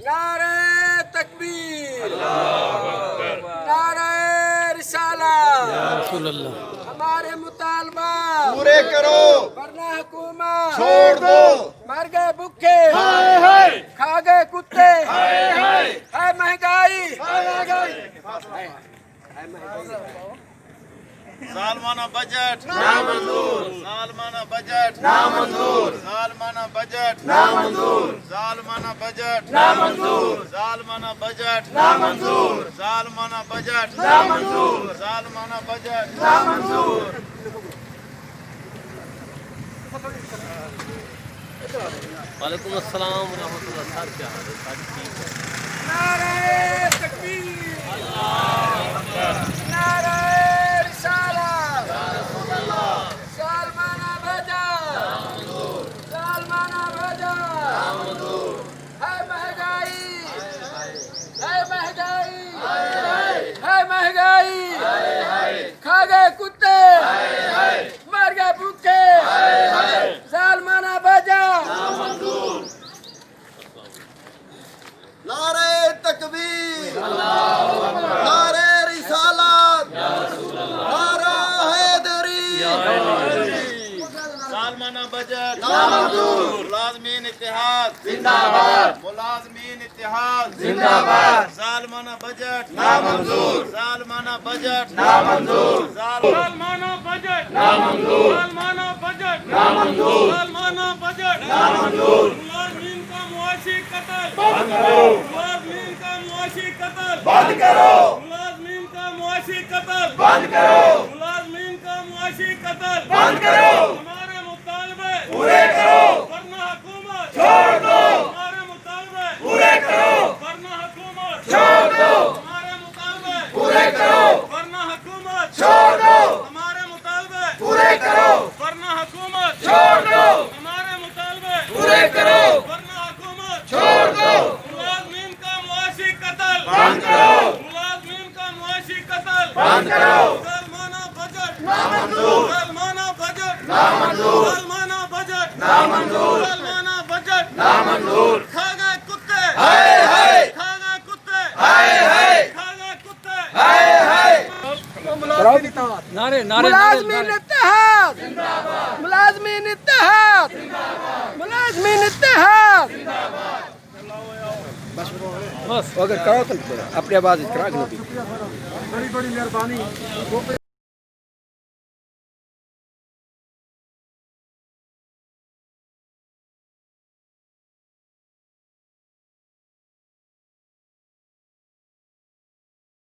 नारे तकबीर, नारे रिसालत, हमारे मुतालबा पूरे करो, वरना हुकूमत छोड़ दो। मर गए भूखे, खा गए कुत्ते, है महंगाई। सालमाना बजट नामंजूर, सालमाना बजट नामंजूर, सालमाना बजट नामंजूर, सालमाना बजट नामंजूर, सालमाना बजट नामंजूर, सालमाना बजट नामंजूर, सालमाना बजट नामंजूर। वालेकुम अस्सलाम रहमतुल्लाह। सर क्या हाल है? सर ठीक है। नारे तकबीर, नारे रिसालत, सालमाना बजट, सालमाना बजट, है महंगाई, है महंगाई, है महंगाई, खा गए कुत्ते, मर गए भूखे, सालमाना बजट। नारे तकबीर, नारे रिसालत, नारा हैदरी। सालमाना बजट नामंजूर, मुलाजमीन इत्तेहाद जिंदाबाद, मुलाजमीन इत्तेहाद जिंदाबाद। सालमाना बजट नामंजूर, सालमाना बजट नामंजूर, सालमाना बजट नामंजूर, सालमाना बजट नामंजूर, सालमाना बजट नामंजूर। मुलाजमीन का मुआशी कत्ल बंद करो, मुलाजमीन का मुआशी कत्ल बंद करो, मुलाजमीन का मुआशी कत्ल बंद करो, मुलाजमीन का मुआशी कत्ल बंद करो, हमारे मुतालबे पूरे करो, वरना हुकूमत छोड़ दो, हमारे मुतालबे पूरे करो, वरना हुकूमत छोड़ दो, हमारे मुतालबे पूरे करो, वरना हुकूमत छोड़ दो, हमारे मुतालबे पूरे करो, वरना हुकूमत छोड़ दो, हमारे मुतालबे पूरे करो, वरना हुकूमत छोड़ दो, मुलाजमीन का मुआशी कत्ल बंद करो, मुलाजमीन का मुआशी कत्ल बंद करो, सालमाना बजट नामंजूर, सालमाना बजट नामंजूर, सालमाना बजट नामंजूर, सालमाना बजट नामंजूर। खा गए कुत्ते हाय हाय, खा गए कुत्ते हाय हाय, खा गए कुत्ते हाय हाय। नारे नारे मुलाजमीन इत्तेहाद, मुलाजमीन इत्तेहाद, मुलाजमीन इत्तेहाद। बस अगर करो तो अपनी आवाज करा। बड़ी बड़ी मेहरबानी।